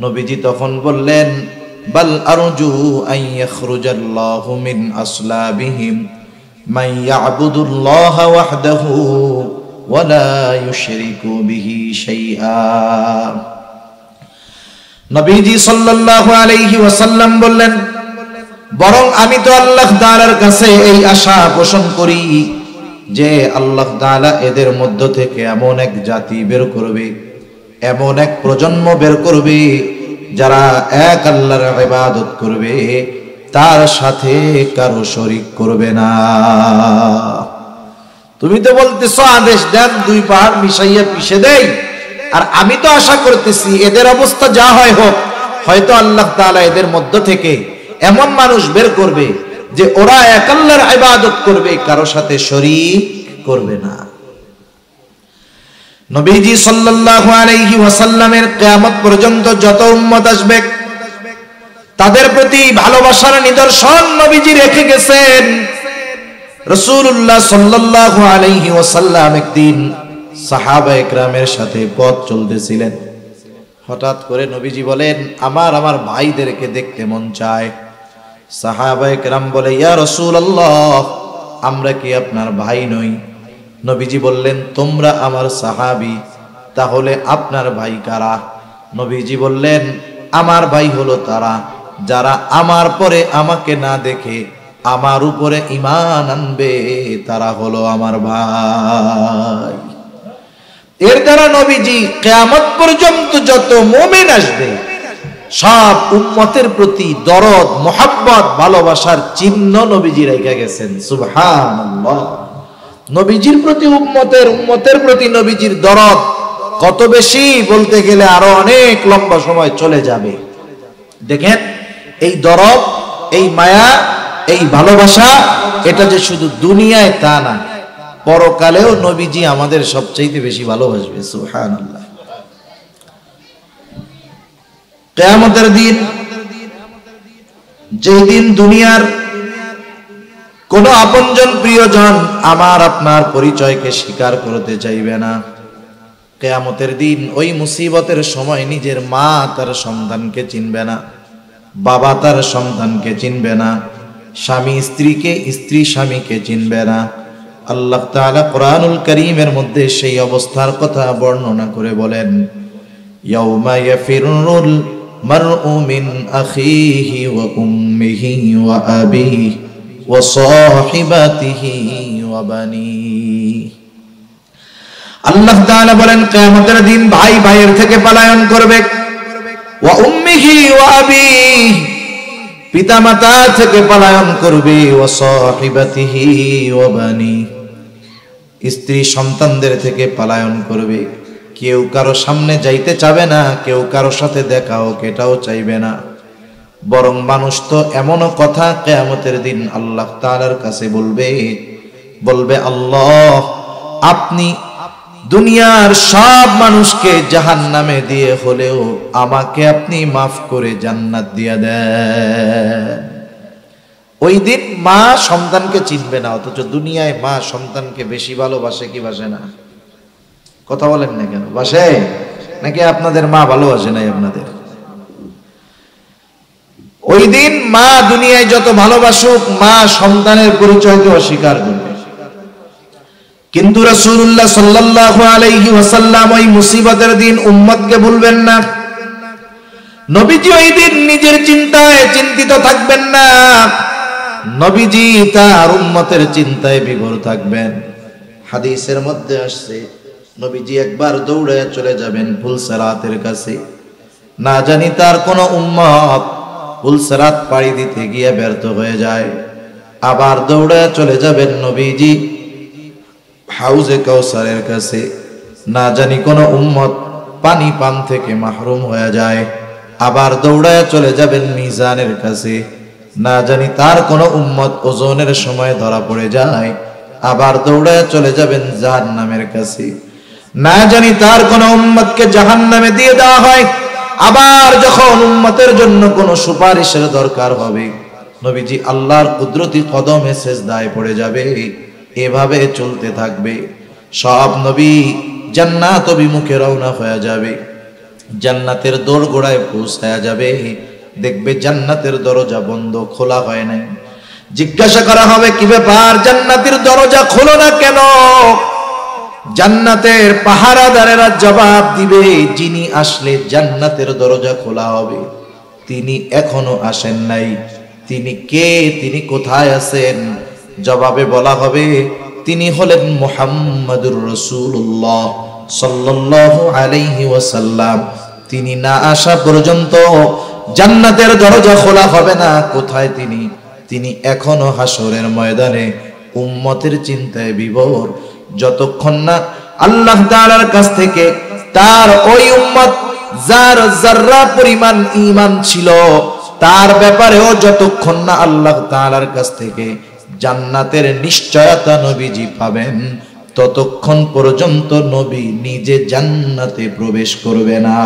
Speaker 1: নবীজি তখন বললেন, বাল আরজু আন ইয়াখরুজাল্লাহু মিন আসলাবিহিম মান ইয়াবুদুল্লাহা ওয়াহদাহু ওয়া লা ইউশরিকু বিহি শাইআ। নবীজি সাল্লাল্লাহু আলাইহি ওয়াসাল্লাম বললেন, বরং আমি তো আল্লাহ তাআলার কাছে এই আশা পোষণ করি যে আল্লাহ তাআলা এদের মধ্য থেকে এমন এক জাতি বের করবে, এমন এক প্রজন্ম বের করবে যারা এক আল্লাহর ইবাদত করবে, তার সাথে কারো শরীক করবে না। তুমি তো বলতেছো আদেশ দেন 2 পাহাড় মিশাইয়া পিষে দেই, আর আমি তো আশা করতেছি এদের অবস্থা যা হয় হোক, হয়তো আল্লাহ তাআলা এদের মধ্য থেকে এমন মানুষ বের করবে যে ওরা এক আল্লাহর ইবাদত করবে, কারো সাথে শরীক করবে না। নবীজি সাল্লাল্লাহু আলাইহি ওয়াসাল্লামের কিয়ামত পর্যন্ত যত উম্মত আসবে তাদের প্রতি ভালোবাসার নিদর্শন নবীজি রেখে গেছেন। রাসূলুল্লাহ সাল্লাল্লাহু আলাইহি ওয়াসাল্লাম একদিন সাহাবা একরামের সাথে পথ চলতেছিলেন। হঠাৎ করে নবীজি বলেন, আমার ভাইদেরকে দেখতে মন চায়। সাহাবায়ে কেরাম বলে, ইয়া রাসূলুল্লাহ, আমরা কি আপনার ভাই নই? নবীজি বললেন, তোমরা আমার সাহাবী, তাহলে আপনার ভাই কারা? নবীজি বললেন, আমার ভাই হলো তারা যারা আমার পরে আমাকে না দেখে আমার উপরে ঈমান আনবে, তারা হলো আমার ভাই। এর দ্বারা নবীজি কিয়ামত পর্যন্ত যত মুমিন আসবে সব উম্মতের প্রতি দরদ, মোহাব্বত, ভালোবাসার চিহ্ন নবীজি রেখে গেছেন। সুবহানাল্লাহ। নবীজির প্রতি উম্মতের প্রতি নবীজির দরদ কত বেশি বলতে গেলে আরো অনেক লম্বা সময় চলে যাবে। দেখেন, এই দরদ, এই মায়া, এই ভালোবাসা, এটা যে শুধু দুনিয়ায় তা না, পরকালেও নবীজি আমাদের সবচাইতে বেশি ভালোবাসবে। সুবহানাল্লাহ। কিয়ামতের দিন, যেই দিন দুনিয়ার কোন আপনজন প্রিয়জন আমার আপনার পরিচয়কে স্বীকার করতে চাইবে না, কিয়ামতের দিন ওই মুসিবতের সময় নিজের মা তার সন্তানকে চিনবে না, বাবা তার সন্তানকে চিনবে না, স্বামী স্ত্রীকে, স্ত্রী স্বামীকে চিনবে না। আল্লাহ তাআলা কোরআনুল কারীমের মধ্যে সেই অবস্থার কথা বর্ণনা করে বলেন, ইয়াউমা ইয়াফিরুল মারউ মিন আখিহি ওয়া উম্মিহি ওয়া আবিহি ওয়া সাহিবাতিহি ওয়া বানিহি। আল্লাহ তাআলা বলেন, কিয়ামতের দিন ভাই ভাইয়ের থেকে পলায়ন করবে, ওয়া উম্মিহি ওয়া আবিহি, পিতামাতা থেকে পলায়ন করবে, ওয়া সাহিবাতিহি ওয়া বানিহি, স্ত্রী সন্তানদের থেকে পলায়ন করবে। কেউ কারো সামনে যাইতে চাবে না, কেউ কারো সাথে দেখা হোক এটাও চাইবে না। বরং মানুষ তো এমনও কথা কিয়ামতের দিন আল্লাহ তাআলার কাছে বলবে, আল্লাহ, আপনি দুনিয়ার সব মানুষকে জাহান্নামে দিয়ে হলেও আমাকে আপনি মাফ করে জান্নাত দিয়ে দেন। ওই দিন মা সন্তানকে চিনবে না, অথচ দুনিয়ায় মা সন্তানকে বেশি ভালোবাসে কি বাসে না? কথা বলেন না কেন? বাসে নাকি আপনাদের মা ভালোবাসে নাই আপনাদের? ওই দিন মা দুনিয়ায় যত ভালোবাসুক, মা সন্তানের পরিচয়কে অস্বীকার করবে। কিন্তু রাসূলুল্লাহ সাল্লাল্লাহু আলাইহি ওয়াসাল্লাম ওই মুসিবতের দিন উম্মতকে ভুলবেন না। নবীজি ওই দিন নিজের চিন্তায় চিন্তিত থাকবেন না, নবীজি তার উম্মতের চিন্তায় বিভোর থাকবেন। হাদিসের মধ্যে আসছে, নবীজি একবার দৌড়ে চলে যাবেন ফুলসিরাতের কাছে। না জানি তার কোন উম্মত ফুলসিরাত পাড়ি দিতে গিয়ে ব্যর্থ হয়ে যায়, আবার দৌড়ে চলে যাবেন নবীজি হাউজে কাউসারের কাছে। না জানি কোন উম্মত পানি পান থেকে মাহরুম হয়ে যায়, আবার দৌড়ায় চলে যাবেন মিজানের কাছে। না জানি তার কোন উম্মত ওজনের সময় ধরা পড়ে যায়, আবার দৌড়ায় চলে যাবেন জাহান্নামের কাছে। না জানি তার কোন উম্মতকে জাহান্নামে দিয়ে দেওয়া হয়, আবার যখন উম্মতের জন্য কোন সুপারিশের দরকার হবে, নবীজি আল্লাহর কুদরতি কদমে সেজদায় পড়ে যাবে। এভাবে চলতে থাকবে। সব নবী জান্নাত অভিমুখে রওনা হয়ে যাবে, জান্নাতের দোরগোড়ায় পৌঁছায়া যাবে, দেখবে জান্নাতের দরজা বন্ধ, খোলা হয় নাই। জিজ্ঞাসা করা হবে, কি ব্যাপার, জান্নাতের দরজা খোলো না কেন? জান্নাতের পাহারাদারেরা জবাব দিবে, যিনি আসলে জান্নাতের দরজা খোলা হবে তিনি এখনো আসেন নাই। তিনি কে? তিনি কোথায় আছেন? জবাবে বলা হবে, তিনি হলেন মুহাম্মাদুর রাসূলুল্লাহ সাল্লাল্লাহু আলাইহি ওয়াসাল্লাম। তিনি না আসা পর্যন্ত জান্নাতের দরজা খোলা হবে না। কোথায় তিনি? তিনি এখনো হাসরের ময়দানে উম্মতের চিন্তায় বিভোর। যতক্ষণ না আল্লাহ তাআলার কাছ থেকে তার ওই উম্মত যার যাররা পরিমাণ ঈমান ছিল তার ব্যাপারেও যতক্ষণ না আল্লাহ তাআলার কাছ থেকে জান্নাতের নিশ্চয়তা নবীজি পাবেন, ততক্ষণ পর্যন্ত নবী নিজে জান্নাতে প্রবেশ করবে না।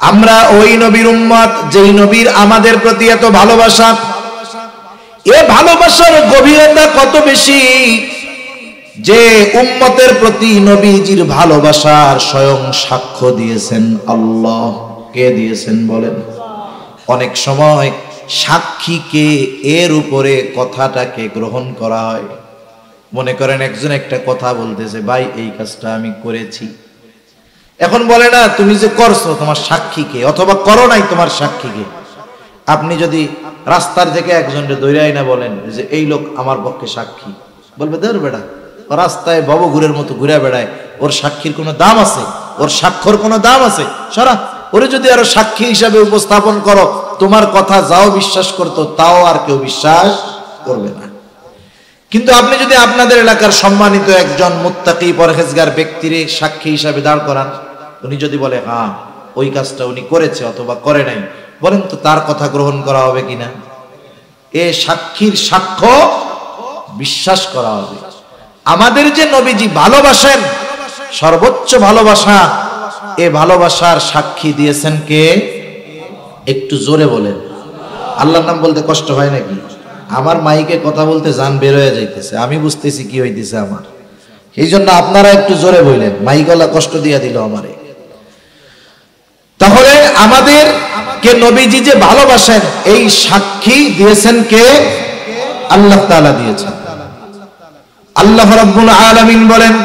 Speaker 1: আমরা ওই নবীর উম্মত, যেই নবীর আমাদের প্রতি এত ভালোবাসা। এ ভালোবাসার গভীরতা কত বেশি! যে উম্মতের প্রতি নবীজির ভালোবাসার স্বয়ং সাক্ষ্য দিয়েছেন আল্লাহ। কে দিয়েছেন বলেন? অনেক সময় সাক্ষীকে এর উপরে কথাটাকে গ্রহণ করা হয়। মনে করেন একজন একটা কথা বলতেছে, ভাই এই কাজটা আমি করেছি, এখন বলে না তুমি যে করছো তোমার সাক্ষীকে, অথবা করো নাই তোমার সাক্ষীকে। আপনি যদি রাস্তার থেকে একজনকে দৌড়াই না বলেন যে এই লোক আমার পক্ষে সাক্ষী, বলবে ধর বেড়া, রাস্তায় ভবঘুরের মতো ঘুরে বেড়ায়, ওর সাক্ষীর কোনো দাম আছে? ওর সাক্ষর কোনো দাম আছে? সারা ওরে যদি আরো সাক্ষী হিসাবে উপস্থাপন করো, তোমার কথা যাও বিশ্বাস করতো তাও আর কেউ বিশ্বাস করবে না। কিন্তু আপনি যদি আপনাদের এলাকার সম্মানিত একজন মুত্তাকি পরহেজগার ব্যক্তির সাক্ষী হিসাবে দাঁড় করান, উনি যদি বলে হ্যাঁ ওই কাজটা উনি করেছে অথবা করে নাই, বলেন তো তার কথা গ্রহণ করা হবে কিনা? এ সাক্ষীর সাক্ষ্য বিশ্বাস করা হবে। আমাদের যে নবীজি ভালোবাসেন, সর্বোচ্চ ভালোবাসা, এ ভালোবাসার সাক্ষী দিয়েছেন কে? একটু জোরে বলেন। আল্লাহর নাম বলতে কষ্ট হয় নাকি? আমার মাইকে কথা বলতে জান বের হয়ে যাইতেছে, আমি বুঝতেছি কি হইতেছে আমার, এই জন্য আপনারা একটু জোরে বললেন, মাইকওয়ালা কষ্ট দিয়া দিল আমারে। তাহলে আমাদের কে নবীজি যে ভালোবাসেন এই সাক্ষী দিয়েছেন কে? আল্লাহ তাআলা দিয়েছেন। আল্লাহ রাব্বুল আলামিন বলেন,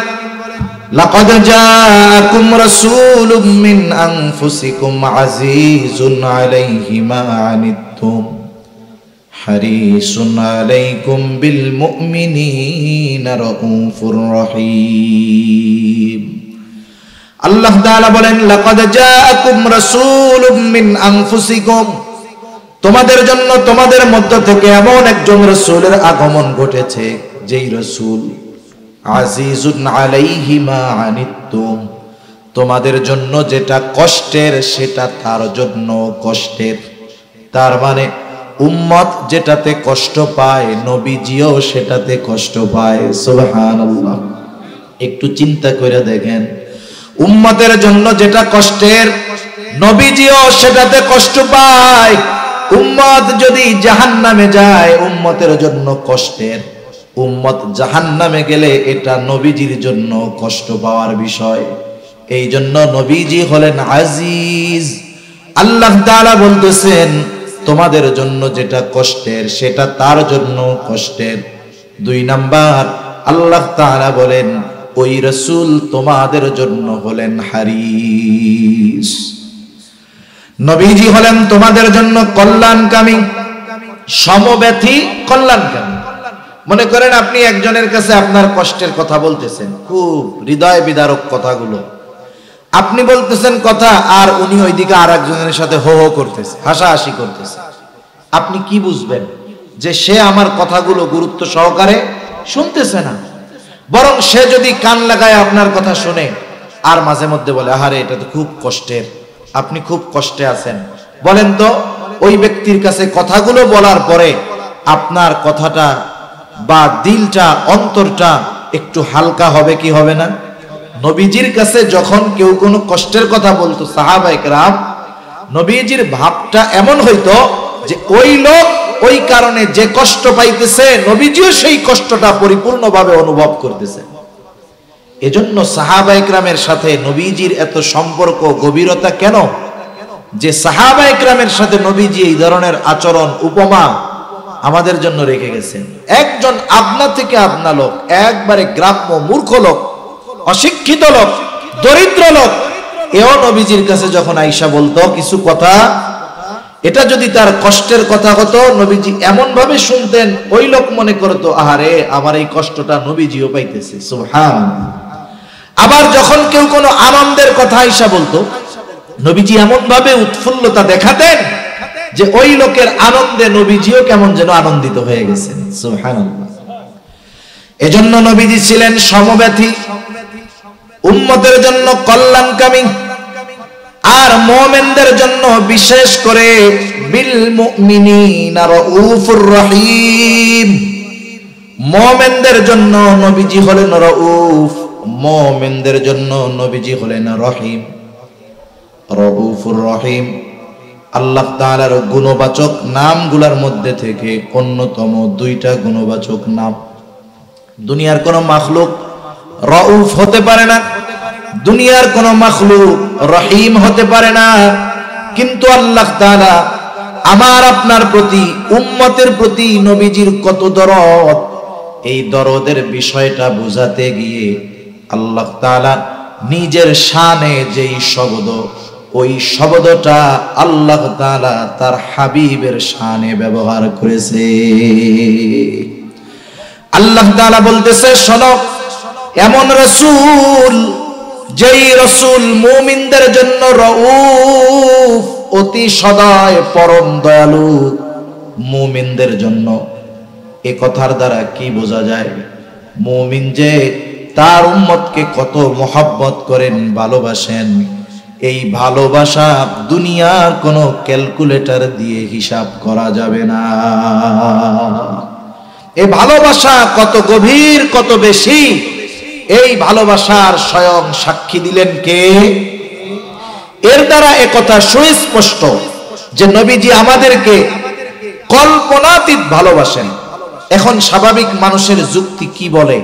Speaker 1: লাকাদ জাআকুম রাসূলুম মিন আনফুসিকুম আজিজুন আলাইহি মা আনিতুম হারিসুন আলাইকুম বিল মুমিনিনা রাউফুর রহিম। আল্লাহ তাআলা বলেন, লাকাদ জাআকুম রাসূলুম মিন আনফুসিকুম, তোমাদের জন্য তোমাদের মধ্য থেকে এমন একজন রাসূলের আগমন ঘটেছে, যেই রাসূল আজিজুন আলাইহি মা আনিতুম, তোমাদের জন্য যেটা কষ্টের সেটা তার জন্য কষ্টের। তার মানে উম্মত যেটাতে কষ্ট পায় নবীজিও সেটাতে কষ্ট পায়। সুবহানাল্লাহ। একটু চিন্তা করে দেখেন, উম্মতের জন্য যেটা কষ্টের নবীজিও সেটাতে কষ্ট পায়। উম্মত যদি জাহান্নামে যায় উম্মতের জন্য কষ্টের, উম্মত জাহান্নামে গেলে এটা নবীজির জন্য কষ্ট পাওয়ার বিষয়। এই জন্য নবীজি হলেন আজিজ। আল্লাহ তাআলা বলতেছেন তোমাদের জন্য যেটা কষ্টের সেটা তার জন্য কষ্টের। 2 নাম্বার, আল্লাহ তাআলা বলেন ওই রাসূল তোমাদের জন্য হলেন হারিস। নবীজি হলেন তোমাদের জন্য কল্যাণকামী, সমব্যথী কল্যাণকামী। মনে করেন আপনি একজনের কাছে আপনার কষ্টের কথা বলতেছেন, খুব হৃদয় বিদারক কথাগুলো আপনি বলতেছেন কথা, আর উনি ওইদিকে আর একজনের সাথে হো হো করতেছে, হাসাহাসি করতেছে। আপনি কি বুঝবেন? যে সে আমার কথাগুলো গুরুত্ব সহকারে শুনতেছে না, বরং সে যদি কান লাগায় আপনার কথা শুনে আর মাঝে মধ্যে বলে আহারে এটা তো খুব কষ্টের, আপনি খুব কষ্টে আছেন, বলেন তো ওই ব্যক্তির কাছে কথাগুলো বলার পরে আপনার কথাটা বা দিলটা, অন্তরটা একটু হালকা হবে কি হবে না? নবীজির কাছে যখন কেউ কোনো কষ্টের কথা বলতো সাহাবায়ে কেরাম, নবীজির ভাবটা এমন হইতো যে ওই লোক ওই কারণে যে কষ্ট পাইতেছে নবীজিও সেই কষ্টটা পরিপূর্ণভাবে অনুভব করতেছে। এজন্য সাহাবায়ে কেরামের সাথে নবীজির এত সম্পর্ক, গভীরতা কেন? যে সাহাবায়ে কেরামের সাথে নবীজি এই ধরনের আচরণ, উপমা আমাদের জন্য রেখে গেছেন। একজন আপনা থেকে আপনা লোক, একবারে গ্রাম্য মূর্খ লোক, অশিক্ষিত লোক, দরিদ্র লোক, এও নবীজির কাছে যখন আয়েশা বলতো কিছু কথা, এটা যদি তার কষ্টের কথা হতো নবীজি এমন ভাবে শুনতেন, ওই লোক মনে করতো আহারে আমার এই কষ্টটা নবীজিও পাইতেছে। সুবহানাল্লাহ। আবার যখন কেউ কোনো আনন্দের কথা আয়েশা বলতো, নবীজি এমন ভাবে উৎফুল্লতা দেখাতেন যে ওই লোকের আনন্দে নবীজিও কেমন যেন আনন্দিত হয়ে গেছেন। সুবহানাল্লাহ। এজন্য নবীজি ছিলেন সমব্যথী, উম্মতের জন্য কল্যাণকামী, আর মুমিনদের জন্য বিশেষ করে বিল মুমিনিনা রাউফুর রহিম। মুমিনদের জন্য নবীজি হলেন রাউফ, মুমিনদের জন্য নবীজি হলেন রহিম। রাউফুর রহিম আল্লাহ তাআলার গুণবাচক নামগুলোর মধ্যে থেকে অন্যতম 2টা গুণবাচক নাম। দুনিয়ার কোন মাখলুক রউফ হতে পারে না, দুনিয়ার কোন মাখলুক রহিম হতে পারে না, কিন্তু আল্লাহ তাআলা আমার আপনার প্রতি, উম্মতের প্রতি নবীজির কত দরদ, এই দরদের বিষয়টা বুঝাতে গিয়ে আল্লাহ তাআলা নিজের শানে যেই শব্দ, ওই শব্দটা আল্লাহ তাআলা তার হাবিবের শানে ব্যবহার করেছে। আল্লাহ তাআলা বলতেছে, শোনো, এমন রাসূল, যেই রাসূল মুমিনদের জন্য রউফ, অতি সদয়, পরম দয়ালু মুমিনদের জন্য। এ কথার দ্বারা কি বোঝা যায়? মুমিন যে তার উম্মতকে কত মহব্বত করেন, ভালোবাসেন, এই ভালোবাসা দুনিয়ার কোনো ক্যালকুলেটর দিয়ে হিসাব করা যাবে না। এই ভালোবাসা কত গভীর, কত বেশি, এই ভালোবাসার স্বয়ং সাক্ষী দিলেন কে? এর দ্বারা একথা সুস্পষ্ট যে নবীজি আমাদেরকে কল্পনাতীত ভালোবাসেন। এখন স্বাভাবিক মানুষের যুক্তি কি বলে?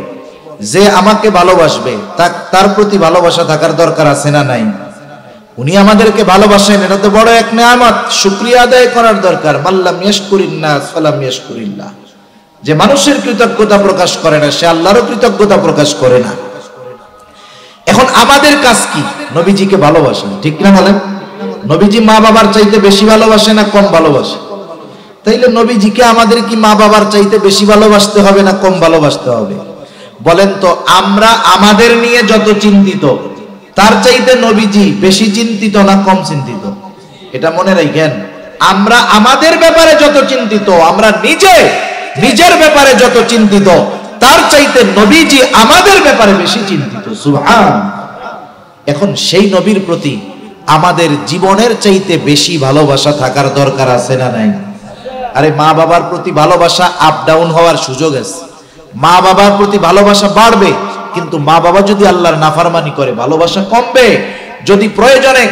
Speaker 1: যে আমাকে ভালোবাসবে তার প্রতি ভালোবাসা থাকার দরকার আছে না নাই? উনি আমাদেরকে ভালোবাসেন, এটা তো বড় এক নেয়ামত, শুকরিয়া আদায় করার দরকার। মাল্লাম ইয়াশকুরিন্নাস ফালাম ইয়াশকুরিল্লাহ। যে মানুষের কৃতজ্ঞতা প্রকাশ করে না, সে আল্লাহরও কৃতজ্ঞতা প্রকাশ করে না। এখন আমাদের কাজ কি? নবীজিকে ভালোবাসেন, ঠিক না বলেন? নবীজি মা বাবার চাইতে বেশি ভালোবাসে না কম ভালোবাসে? তাইলে নবীজিকে আমাদের কি মা বাবার চাইতে বেশি ভালোবাসতে হবে না কম ভালোবাসতে হবে? বলেন তো, আমরা আমাদের নিয়ে যত চিন্তিত, তার চাইতে নবীজি বেশি চিন্তিত না কম চিন্তিত? এটা মনে রাখেন। আমরা আমাদের ব্যাপারে যত চিন্তিত, আমরা নিজের ব্যাপারে যত চিন্তিত, তার চাইতে নবীজি আমাদের ব্যাপারে বেশি চিন্তিত। সুবহান। এখন সেই নবীর প্রতি আমাদের জীবনের চাইতে বেশি ভালোবাসা থাকার দরকার আছে না নাই? আরে মা বাবার প্রতি ভালোবাসা আপ ডাউন হওয়ার সুযোগ আছে। মা বাবার প্রতি ভালোবাসা বাড়বে, কিন্তু মা বাবা যদি আল্লাহর নাফরমানি করে ভালোবাসা কমবে। যদি প্রয়োজনে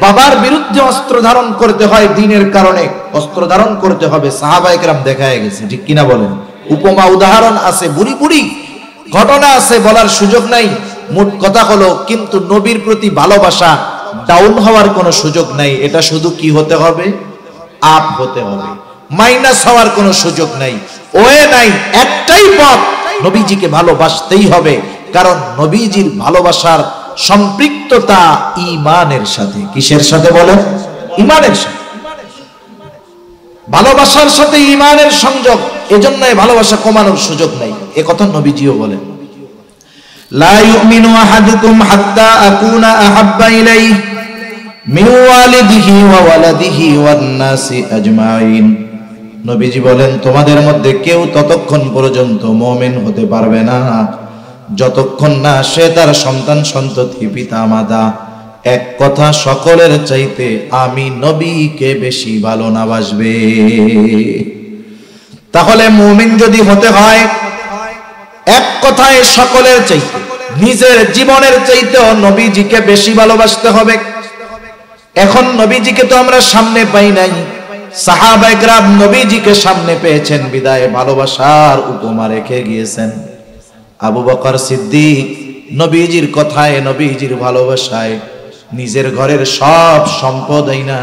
Speaker 1: বাবার বিরুদ্ধে অস্ত্র ধারণ করতে হয়, দ্বীনের কারণে অস্ত্র ধারণ করতে হবে। সাহাবায়ে কেরাম দেখায় গেছে, ঠিক কিনা বলেন? উপমা উদাহরণ আছে, বুড়ি বুড়ি ঘটনা আছে, বলার সুযোগ নাই। মোট কথা হলো, কিন্তু নবীর প্রতি ভালোবাসা ডাউন হওয়ার কোনো সুযোগ নাই। এটা শুধু কি হতে হবে? আপ হতে হবে, মাইনাস হওয়ার কোনো সুযোগ নাই। ওয়ে নাই, একটাই পথ, নবীজিকে ভালোবাসতেই হবে। কারণ নবীজির ভালোবাসার সম্পৃক্ততা ঈমানের সাথে। কিসের সাথে বলেন? ঈমানের সাথে। ভালোবাসার সাথে ঈমানের সংযোগ, এজন্য ভালোবাসা কমানোর সুযোগ নাই। এ কথা নবীজিও বলেন, লা ইউমিনু আহাদুকুম হাত্তা আকুনা আহাব্বা ইলাইহি মিন ওয়ালিদিহি ওয়া ওয়ালাদিহি ওয়ান নাসি আজমাইন। নবীজি বলেন, তোমাদের মধ্যে কেউ ততক্ষণ পর্যন্ত মুমিন হতে পারবে না যতক্ষণ না সে তার সন্তান সন্ততি পিতা মাতা এক কথা সকলের চাইতে আমি নবীকে বেশি ভালো না বাসবে। তাহলে মুমিন যদি হতে হয়, এক কথায় সকলের চাইতে, নিজের জীবনের চাইতেও নবীজিকে বেশি ভালোবাসতে হবে। এখন নবীজিকে তো আমরা সামনে পাই নাই, সাহাবায়ে কেরাম নবীজিকে সামনে পেয়েছেন, বিদায় ভালোবাসার উপমা রেখে গিয়েছেন। আবু বকর সিদ্দিক নবীজির কথায়, নবীজির ভালোবাসায় নিজের ঘরের সব সম্পদ আইনা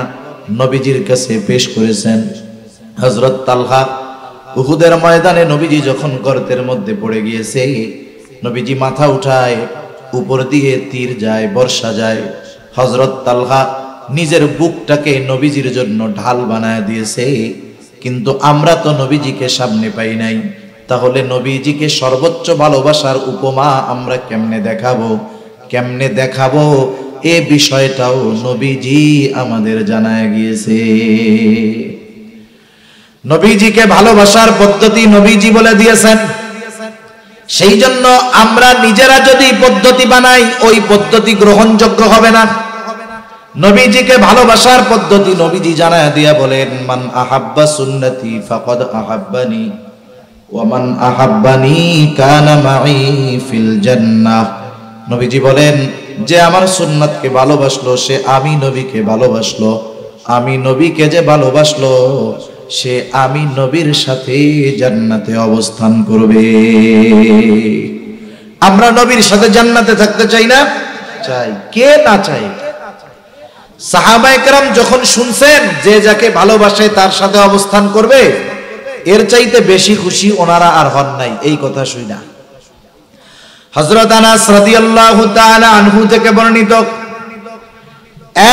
Speaker 1: নবীজির কাছে পেশ করেছেন। হযরত তালহা উহুদের ময়দানে নবীজি যখন গর্তের মধ্যে পড়ে গিয়েছে, নবীজি মাথা উঠায়, উপর দিয়ে তীর যায়, বর্ষা যায়। হযরত তালহা নিজের বুকটাকে নবীজির জন্য ঢাল বানায় দিয়েছে। কিন্তু আমরা তো নবীজিকে সামনে পাই নাই, তাহলে নবীজিকে সর্বোচ্চ ভালোবাসার উপমা আমরা কেমনে দেখাবো এ বিষয়টাও নবীজি আমাদের জানায় গিয়েছে। নবীজিকে ভালোবাসার পদ্ধতি নবীজি বলে দিয়েছেন। সেই জন্য আমরা নিজেরা যদি পদ্ধতি বানাই, ওই পদ্ধতি গ্রহণযোগ্য হবে না। নবীজিকে ভালোবাসার পদ্ধতি নবীজি জানায় দিয়া বলেন, মান আহাব্বা সুন্নতি ফাকাদ আহাব্বানি ওয়া মান আহাব্বানি কানা মাই ফিল জান্নাহ। নবীজি বলেন, যে আমার সুন্নাতকে ভালোবাসলো সে আমি নবীকে ভালোবাসলো, আমি নবীকে যে ভালোবাসলো সে আমি নবীর সাথে জান্নাতে অবস্থান করবে। আমরা নবীর সাথে জান্নাতে থাকতে চাই না? চাই। কে না চাই? সাহাবায়ে কেরাম যখন শুনছেন যে যাকে ভালোবাসে তার সাথে অবস্থান করবে, এর চাইতে বেশি খুশি ওনারা আর হন নাই এই কথা শুনা। হযরত আনাস রাদিয়াল্লাহু তাআলা আনহু থেকে বর্ণিত,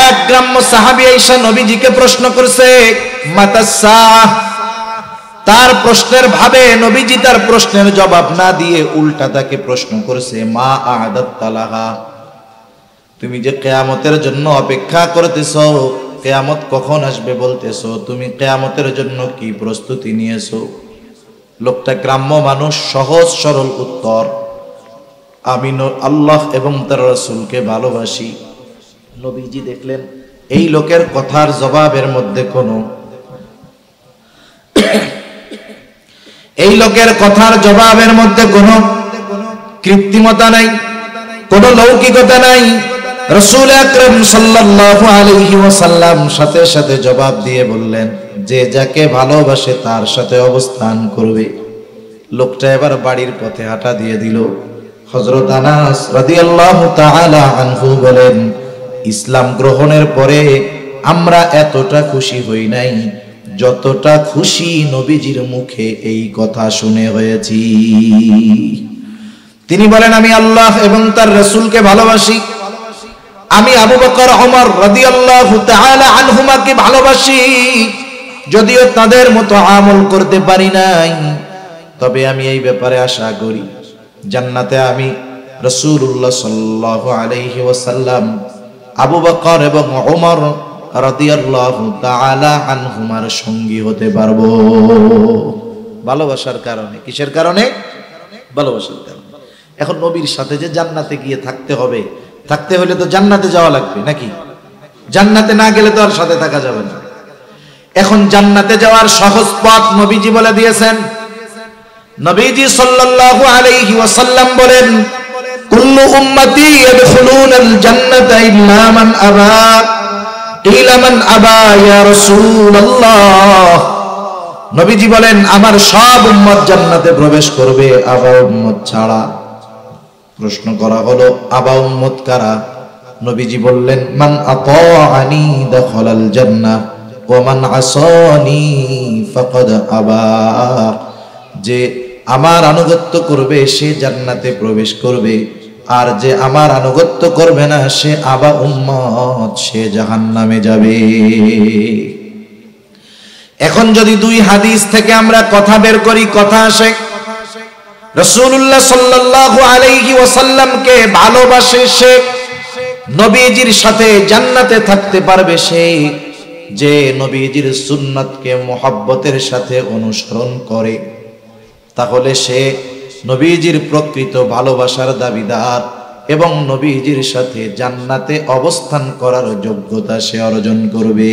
Speaker 1: এক গ্রাম্য সাহাবী আয়েশা নবীজিকে প্রশ্ন করছে মাতাস-সাআহ। তার প্রশ্নের ভাবে নবীজি তার প্রশ্নের জবাব না দিয়ে উল্টা তাকে প্রশ্ন করেছে মা আ'দাত্তা লাহা, তুমি যে কিয়ামতের জন্য অপেক্ষা করতেছো, কিয়ামত কখন আসবে বলতেছো, তুমি কিয়ামতের জন্য কি প্রস্তুতি নিয়েছো? লোকটা গ্রাম্য মানুষ, সহজ সরল উত্তর, আমি আল্লাহ এবং তার রাসূলকে ভালোবাসি। নবীজি দেখলেন এই লোকের কথার জবাবের মধ্যে কোনো কৃত্রিমতা নাই, কোনো লৌকিকতা নাই। রাসূল আকরাম সাল্লাল্লাহু আলাইহি ওয়াসাল্লাম সাথে সাথে জবাব দিয়ে বললেন, যে যাকে ভালোবাসে তার সাথে অবস্থান করবে। লোকটা এবার বাড়ির পথে হাঁটা দিয়ে দিল। হযরত আনাস রাদিয়াল্লাহু তাআলা আনহু বলেন, ইসলাম গ্রহণের পরে আমরা এতটা খুশি হই নাই যতটা খুশি নবীজির মুখে এই কথা শুনে হয়েছি। তিনি বলেন, আমি আল্লাহ এবং তার রাসূলকে ভালোবাসি, আমি আবু বকর ওমর রাদিয়াল্লাহু তাআলা আনহুমাকে ভালোবাসি, যদিও তাদের মতো আমল করতে পারি নাই, তবে আমি এই ব্যাপারে আশা করি জান্নাতে আমি রাসূলুল্লাহ সাল্লাল্লাহু আলাইহি ওয়াসাল্লাম, আবু বকর এবং ওমর রাদিয়াল্লাহু তাআলা আনহুমার সঙ্গী হতে পারবো। ভালোবাসার কারণে। কিসের কারণে? ভালোবাসার কারণে। এখন নবীর সাথে যে জান্নাতে গিয়ে থাকতে হবে, থাকতে হলে তো জান্নাতে যাওয়া লাগবে নাকি? জান্নাতে না গেলে তো আর সাথে থাকা যাবে না। এখন জান্নাতে যাওয়ার সহজ পথ নবীজি বলে দিয়েছেন। নবীজি সাল্লাল্লাহু আলাইহি ওয়াসাল্লাম বলেন, কুল্লু উম্মতি ইয়াদখুলুনাল জান্নাতা ইল্লা মান আবা। কিলা মান আবা ইয়া রাসূলুল্লাহ। নবীজি বলেন, আমার সব উম্মত জান্নাতে প্রবেশ করবে, আবা উম্মত ছাড়া। প্রশ্ন করা হলো, আবা উম্মত কারা? নবীজি বললেন, মান আতাআনি দাখালাল জান্নাহ ওয়া মান আসানি ফাকাদ আবা। যে আমার আনুগত্য করবে সে জান্নাতে প্রবেশ করবে, আর যে আমার আনুগত্য করবে না সে আবা উম্মত, সে জাহান্নামে যাবে। এখন যদি দুই হাদিস থেকে আমরা কথা বের করি, কথা আসে রাসূলুল্লাহ সাল্লাল্লাহু আলাইহি ওয়াসাল্লামকে ভালোবাসে সে, নবীজির সাথে জান্নাতে থাকতে পারবে সে, যে নবীজির সুন্নাতকে মুহাব্বতের সাথে অনুসরণ করে, তাহলে সে নবীজির প্রকৃত ভালোবাসার দাবিদার এবং নবীজির সাথে জান্নাতে অবস্থান করার যোগ্যতা সে অর্জন করবে।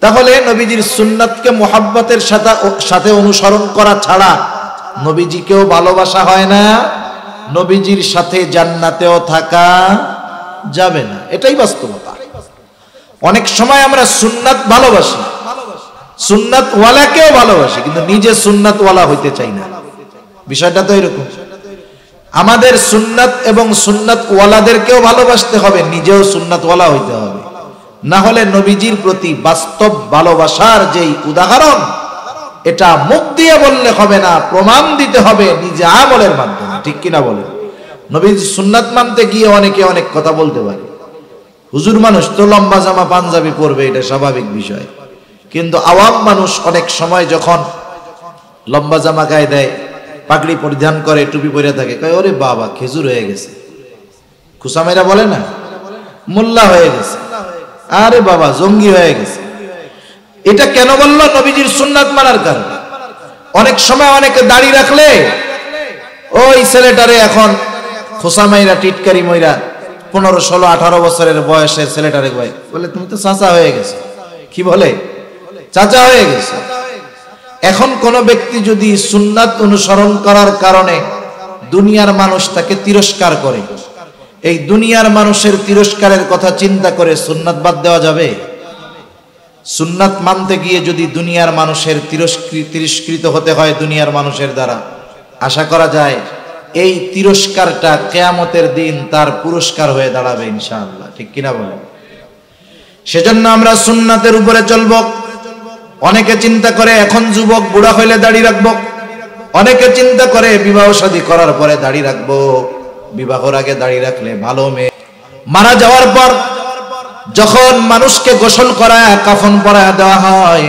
Speaker 1: তাহলে নবীজির সুন্নাতকে মুহাব্বতের সাথে অনুসরণ করা ছাড়া নবীজিকেও ভালোবাসা হয় না, নবীজির সাথে জান্নাতেও থাকা যাবে না। এটাই বাস্তবতা। অনেক সময় আমরা সুন্নাত ভালোবাসি, সুন্নাত ওয়ালাকেও ভালোবাসি, কিন্তু নিজে সুন্নাত ওয়ালা হইতে চাই না। বিষয়টা তো এরকম। আমাদের সুন্নাত এবং সুন্নাত ওয়ালাদেরকেও ভালোবাসতে হবে, নিজেও সুন্নাত ওয়ালা হইতে হবে। না হলে নবীজির প্রতি বাস্তব ভালোবাসার যেই উদাহরণ, এটা মুখ দিয়ে বললে হবে না, প্রমাণ দিতে হবে নিজে আমলের মাধ্যমে। ঠিক কিনা বলেন? নবীজির সুন্নাত মানতে গিয়ে অনেকে অনেক কথা বলতে পারে। হুজুর মানুষ তো লম্বা জামা পাঞ্জাবি পরবে, এটা স্বাভাবিক বিষয়, কিন্তু আওয়াম মানুষ অনেক সময় যখন লম্বা জামা গায়ে দেয়, পাগড়ি পরিধান করে, টুপি পরে থাকে, কয় ওরে বাবা খেজুর হয়ে গেছে। খুসামেরা বলে না, মোল্লা হয়ে গেছে, আরে বাবা জঙ্গি হয়ে গেছে। এটা কেন বললো? নবীজির সুন্নাত মানার কারণে। অনেক সময় অনেকে দাড়ি রাখলে ওই ছেলেটারে এখন খোসামাইরা টিটকারি মইরা 15, 16, 18 বছরের বয়সের ছেলেটারে বলে তুমি তো চাচা হয়ে গেছো। কি বলে? চাচা হয়ে গেছে। এখন কোন ব্যক্তি যদি সুন্নাত অনুসরণ করার কারণে দুনিয়ার মানুষ তাকে তিরস্কার করে, এই দুনিয়ার মানুষের তিরস্কারের কথা চিন্তা করে সুন্নাত বাদ দেওয়া যাবে? সুন্নাত মানতে গিয়ে যদি দুনিয়ার মানুষের তিরস্কৃত হতে হয় দুনিয়ার মানুষের দ্বারা, আশা করা যায় এই তিরস্কারটা কিয়ামতের দিন তার পুরস্কার হয়ে দাঁড়াবে ইনশাআল্লাহ। ঠিক কিনা বলেন? সেজন্য আমরা সুন্নাতের উপরে চলব। অনেকে চিন্তা করে এখন যুবক বুড়া হইলে দাড়ি রাখবো, অনেকে চিন্তা করে বিবাহ শাদী করার পরে দাড়ি রাখবো, বিবাহর আগে দাড়ি রাখলে ভালো মেয়ে। মারা যাওয়ার পর যখন মানুষকে গোসল করায় কাফন পরায়া দেওয়া হয়,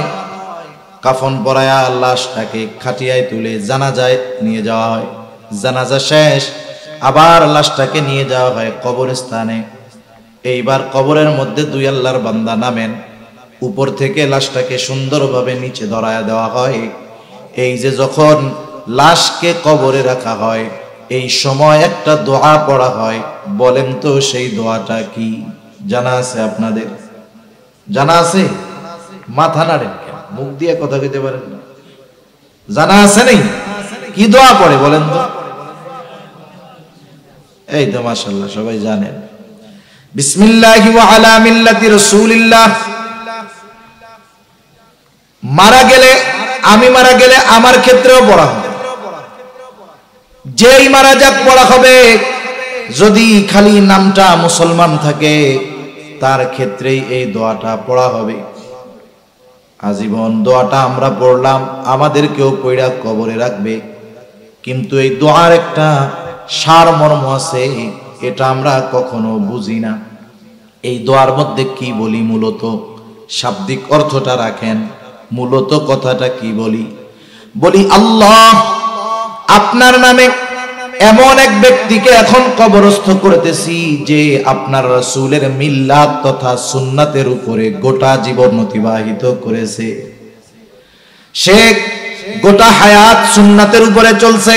Speaker 1: কাফন পরায়া লাশটাকে খাটিয়ায় তুলে জানাজায় নিয়ে যাওয়া হয়, জানাজা শেষ আবার লাশটাকে নিয়ে যাওয়া হয় কবরস্থানে। এইবার কবরের মধ্যে দুই আল্লাহর বান্দা নামেন, উপর থেকে লাশটাকে সুন্দরভাবে নিচে ধরায়া দেওয়া হয়। এই যে যখন লাশকে কবরে রাখা হয় এই সময় একটা দোয়া পড়া হয়, বলেন তো সেই দোয়াটা কি? জানা আছে আপনাদের? জানা আছে? মাথা নাড়েন কেন? মুখ দিয়ে কথা কইতে পারেন না? জানা আছে নেই? কি দোয়া পড়ে বলেন তো? এই তো মাশাআল্লাহ সবাই জানেন। বিসমিল্লাহি ওয়া আলা মিল্লাতি রাসূলিল্লাহ। মারা গেলে, আমি মারা গেলে আমার ক্ষেত্রেও পড়া হবে, যেই মারা যাক পড়া হবে। যদি খালি নামটা মুসলমান থাকে তার ক্ষেত্রেই এই দোয়াটা পড়া হবে। আজীবন দোয়াটা আমরা পড়লাম, আমাদেরকেও পড়া কবরে রাখবে, কিন্তু এই দোয়ার একটা সারমর্ম আছে, এটা আমরা কখনো বুঝি না। এই দোয়ার মধ্যে কি বলি? মূলত শাব্দিক অর্থটা রাখেন, মূলত কথাটা কি বলি? বলি আল্লাহ আপনার নামে এমন এক ব্যক্তিকে এখন কবরস্থ করতেছি যে আপনার রাসূলের মিল্লাত তথা সুন্নাতের উপরে গোটা জীবন অতিবাহিত করেছে। সে গোটা হায়াত সুন্নাতের উপরে চলছে,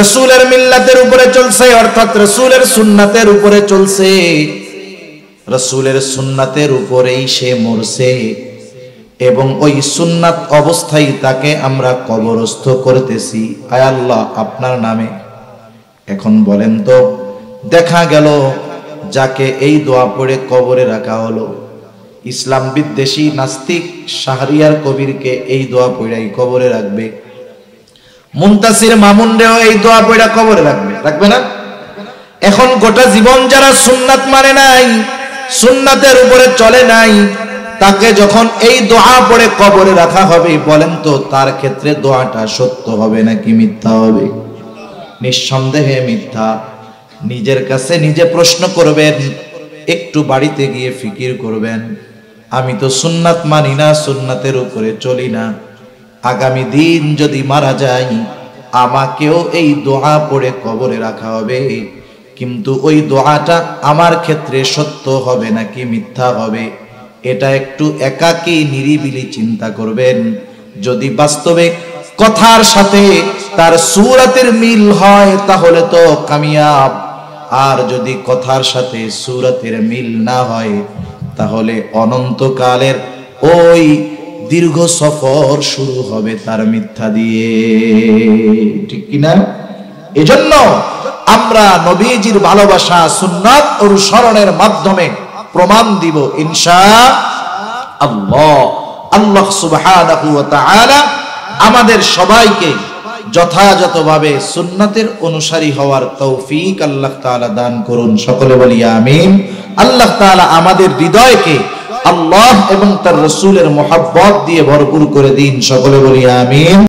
Speaker 1: রাসূলের মিল্লাতের উপরে চলছে, অর্থাৎ রাসূলের সুন্নাতের উপরে চলছে, রাসূলের সুন্নাতের উপরেই সে মরছে এবং ওই সুন্নাত অবস্থায় তাকে আমরা কবরস্থ করতেছি। আয় আল্লাহ আপনার নামে। এখন বলেন তো, দেখা গেল যাকে এই দোয়া পড়ে কবরে রাখা হলো, ইসলাম বিদ্বেষী নাস্তিক শাহরিয়ার কবিরকে এই দোয়া পড়াই কবরে রাখবে, মুনতাসির মামুনরেও এই দোয়া পড়া কবরে রাখবে, রাখবে না? এখন গোটা জীবন যারা সুন্নাত মানে নাই, সুন্নাতের উপরে চলে নাই, তাকে যখন এই দোয়া পড়ে কবরে রাখা হবে, বলেন তো তার ক্ষেত্রে দোয়াটা সত্য হবে নাকি মিথ্যা হবে? নিঃসন্দেহে মিথ্যা। নিজের কাছে নিজে প্রশ্ন করবেন, একটু বাড়িতে গিয়ে ফিকির করবেন, আমি তো সুন্নাত মানি না, সুন্নাতের উপরে চলি না, আগামী দিন যদি মারা যাই আমাকেও এই দোয়া পড়ে কবরে রাখা হবে, কিন্তু ওই দোয়াটা আমার ক্ষেত্রে সত্য হবে নাকি মিথ্যা হবে? এটা একটু একাকী নিরিবিলি চিন্তা করবেন। যদি বাস্তবে কথার সাথে তার সূরাতের মিল হয় তাহলে তো কামিয়াব, আর যদি কথার সাথে সূরাতের মিল না হয় তাহলে অনন্তকালের ওই দীর্ঘ সফর শুরু হবে তার মিথ্যা দিয়ে। ঠিক কিনা? এজন্য আমরা নবীজির ভালোবাসা সুন্নাত অনুসরণের মাধ্যমে প্রমাণ দিব ইনশাআল্লাহ। আল্লাহ সুবহানাহু ওয়া তাআলা আমাদের সবাইকে যথাযথভাবে সুন্নাতের অনুসারী হওয়ার তৌফিক আল্লাহ তাআলা দান করুন। সকলে বলি আমিন। আল্লাহ তাআলা আমাদের হৃদয়কে আল্লাহ এবং তার রাসূলের মুহাব্বত দিয়ে ভরপুর করে দিন। সকলে বলি আমিন।